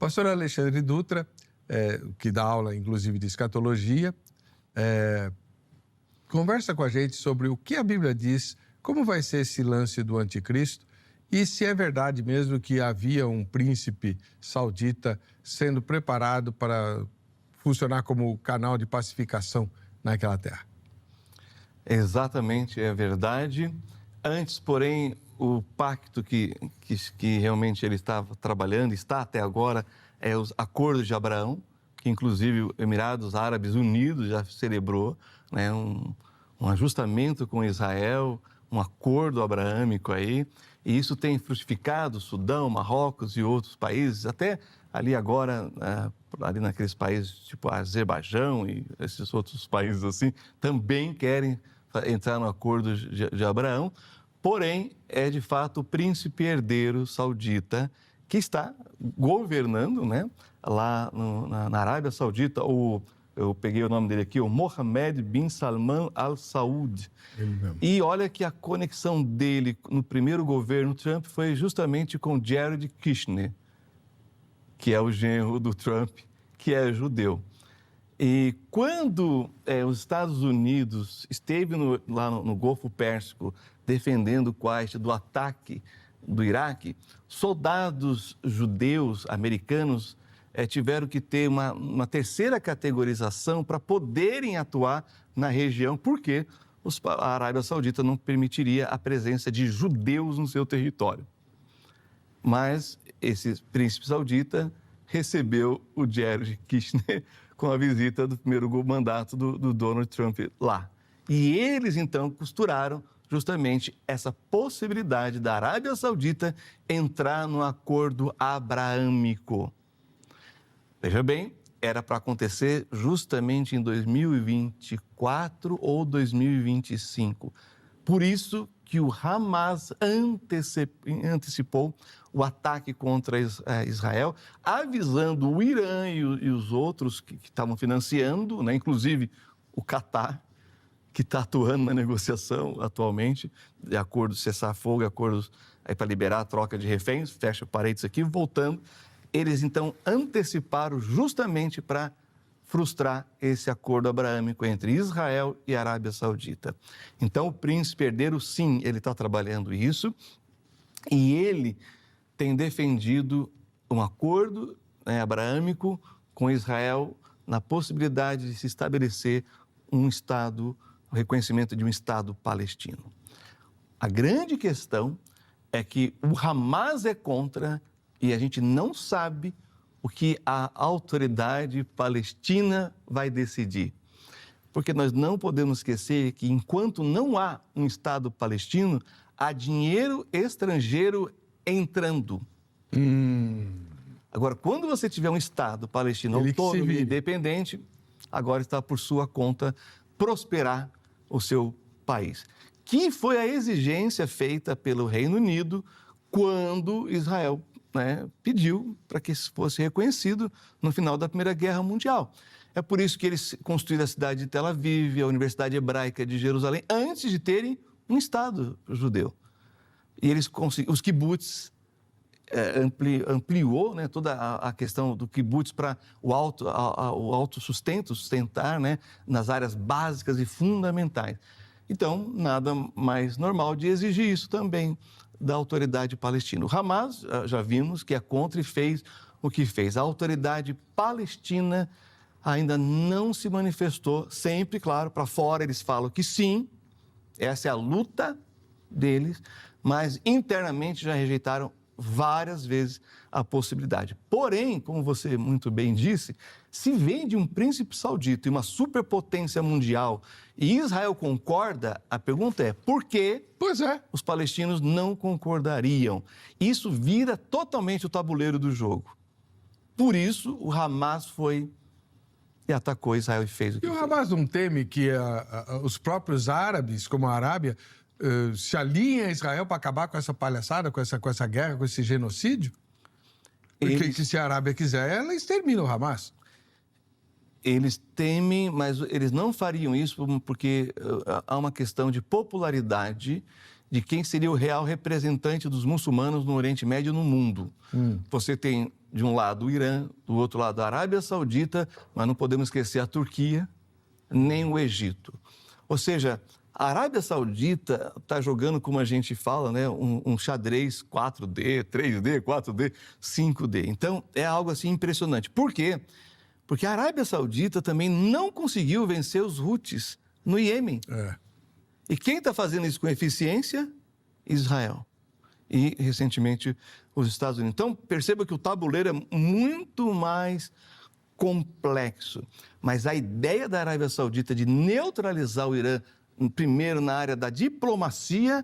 Pastor Alexandre Dutra, que dá aula, inclusive, de escatologia, conversa com a gente sobre o que a Bíblia diz, como vai ser esse lance do anticristo e se é verdade mesmo que havia um príncipe saudita sendo preparado para funcionar como canal de pacificação naquela terra. Exatamente, é verdade. Antes, porém, o pacto que realmente ele estava trabalhando, está até agora, é os acordos de Abraão, que inclusive o Emirados Árabes Unidos já celebrou, né, um ajustamento com Israel, um acordo abraâmico aí, e isso tem frutificado Sudão, Marrocos e outros países, até ali agora, ali naqueles países tipo Azerbaijão e esses outros países assim, também querem entrar no acordo de Abraão, porém é de fato o príncipe herdeiro saudita que está governando, né, lá na Arábia Saudita, eu peguei o nome dele aqui, o Mohammed bin Salman Al Saud. E olha que a conexão dele no primeiro governo Trump foi justamente com Jared Kushner, que é o genro do Trump, que é judeu. E quando os Estados Unidos esteve lá no Golfo Pérsico defendendo o Kuwait do ataque do Iraque, soldados judeus americanos tiveram que ter uma terceira categorização para poderem atuar na região, porque a Arábia Saudita não permitiria a presença de judeus no seu território. Mas esse príncipe saudita recebeu o Jared Kushner com a visita do primeiro mandato do Donald Trump lá. E eles, então, costuraram justamente essa possibilidade da Arábia Saudita entrar no acordo abraâmico. Veja bem, era para acontecer justamente em 2024 ou 2025. Por isso que o Hamas antecipou o ataque contra Israel, avisando o Irã e os outros que estavam financiando, né, inclusive o Catar, que está atuando na negociação atualmente, de acordo cessar-fogo, acordos para liberar a troca de reféns, fecha parênteses aqui, voltando. Eles, então, anteciparam justamente para frustrar esse acordo abraâmico entre Israel e Arábia Saudita. Então, o príncipe herdeiro, sim, ele está trabalhando isso e ele tem defendido um acordo abraâmico com Israel na possibilidade de se estabelecer um Estado, o reconhecimento de um Estado palestino. A grande questão é que o Hamas é contra e a gente não sabe o que a autoridade palestina vai decidir. Porque nós não podemos esquecer que enquanto não há um Estado palestino, há dinheiro estrangeiro entrando. Agora, quando você tiver um Estado palestino autônomo e independente, agora está por sua conta prosperar o seu país. Que foi a exigência feita pelo Reino Unido quando Israel pediu para que fosse reconhecido no final da Primeira Guerra Mundial. É por isso que eles construíram a cidade de Tel Aviv, a Universidade Hebraica de Jerusalém, antes de terem um Estado judeu. E eles os kibbutz ampliou toda a questão do kibbutz para o autossustento, sustentar nas áreas básicas e fundamentais. Então, nada mais normal de exigir isso também da autoridade palestina. O Hamas, já vimos que é contra e fez o que fez. A autoridade palestina ainda não se manifestou, sempre, claro, para fora eles falam que sim, essa é a luta deles, mas internamente já rejeitaram várias vezes a possibilidade. Porém, como você muito bem disse, se vem de um príncipe saudita e uma superpotência mundial e Israel concorda, a pergunta é por que os palestinos não concordariam? Isso vira totalmente o tabuleiro do jogo. Por isso, o Hamas foi e atacou Israel e fez o que fez. E o Hamas não teme que os próprios árabes, como a Arábia, se alinhem a Israel para acabar com essa palhaçada, com essa guerra, com esse genocídio? Porque que se a Arábia quiser, ela extermina o Hamas. Eles temem, mas eles não fariam isso porque há uma questão de popularidade de quem seria o real representante dos muçulmanos no Oriente Médio e no mundo. Você tem de um lado o Irã, do outro lado a Arábia Saudita, mas não podemos esquecer a Turquia, nem o Egito. Ou seja, a Arábia Saudita está jogando, como a gente fala, né, um xadrez 4D, 3D, 4D, 5D. Então, é algo assim impressionante. Por quê? Porque a Arábia Saudita também não conseguiu vencer os Houthis no Iêmen. E quem está fazendo isso com eficiência? Israel. E, recentemente, os Estados Unidos. Então, perceba que o tabuleiro é muito mais complexo. Mas a ideia da Arábia Saudita de neutralizar o Irã, primeiro na área da diplomacia,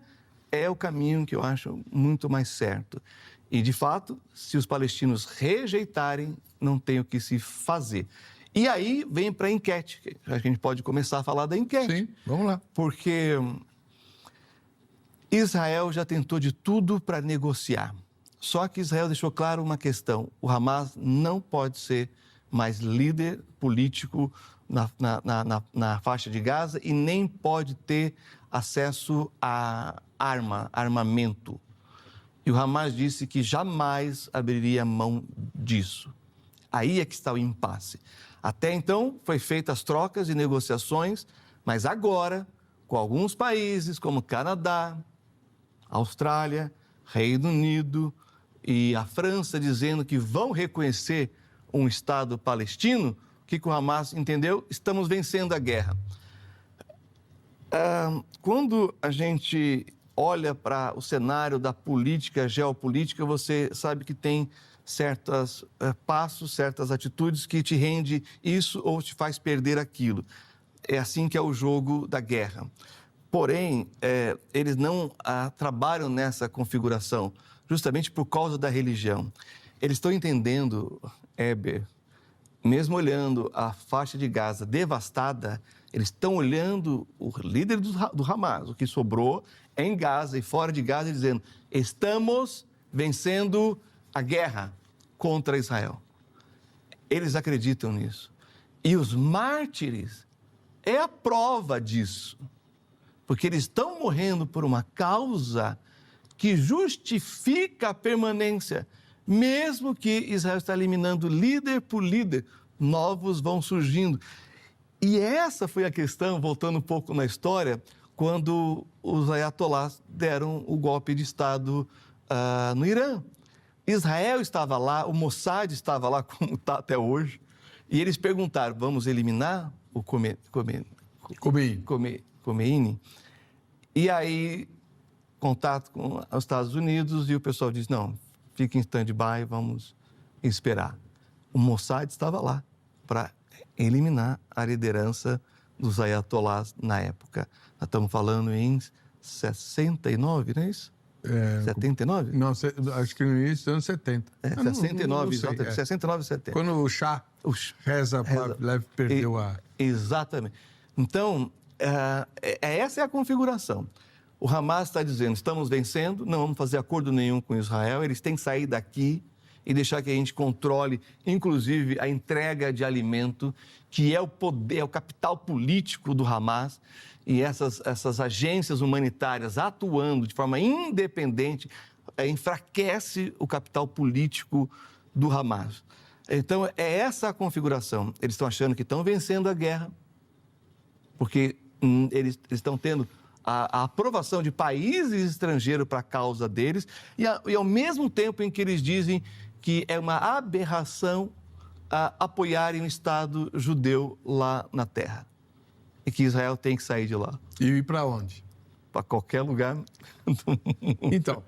é o caminho que eu acho muito mais certo. E, de fato, se os palestinos rejeitarem, não tem o que se fazer. E aí vem para a enquete, que a gente pode começar a falar da enquete. Sim, vamos lá. Porque Israel já tentou de tudo para negociar. Só que Israel deixou claro uma questão: o Hamas não pode ser mais líder político na faixa de Gaza e nem pode ter acesso a armamento. E o Hamas disse que jamais abriria mão disso. Aí é que está o impasse. Até então, foi feitas as trocas e negociações, mas agora, com alguns países como Canadá, Austrália, Reino Unido e a França dizendo que vão reconhecer um Estado palestino, o que o Hamas entendeu? Estamos vencendo a guerra. Quando a gente olha para o cenário da política, geopolítica, você sabe que tem certos passos, certas atitudes que te rende isso ou te faz perder aquilo. É assim que é o jogo da guerra. Porém, eles não trabalham nessa configuração, justamente por causa da religião. Eles estão entendendo, Heber, mesmo olhando a faixa de Gaza devastada, eles estão olhando o líder do Hamas, o que sobrou em Gaza e fora de Gaza, dizendo: estamos vencendo a guerra contra Israel. Eles acreditam nisso. E os mártires é a prova disso. Porque eles estão morrendo por uma causa que justifica a permanência. Mesmo que Israel está eliminando líder por líder, novos vão surgindo. E essa foi a questão, voltando um pouco na história, quando os ayatolás deram o golpe de Estado no Irã. Israel estava lá, o Mossad estava lá, como está até hoje, e eles perguntaram: vamos eliminar o Khomeini? E aí, contato com os Estados Unidos, e o pessoal diz: não, fique em stand-by, vamos esperar. O Mossad estava lá para eliminar a liderança dos ayatolás na época. Nós estamos falando em 69, não é isso? 79? Não, acho que no início dos anos 70. 69, exatamente. É. 69, 70. Quando o Shah reza para perdeu a... Exatamente. Então, essa é a configuração. O Hamas está dizendo: estamos vencendo, não vamos fazer acordo nenhum com Israel, eles têm que sair daqui e deixar que a gente controle, inclusive, a entrega de alimento, que é o poder, é o capital político do Hamas. E essas agências humanitárias atuando de forma independente enfraquece o capital político do Hamas. Então, é essa a configuração. Eles estão achando que estão vencendo a guerra, porque eles estão tendo a aprovação de países estrangeiros para a causa deles, e ao mesmo tempo em que eles dizem que é uma aberração apoiarem o Estado judeu lá na terra. E que Israel tem que sair de lá. E ir para onde? Para qualquer lugar. Então,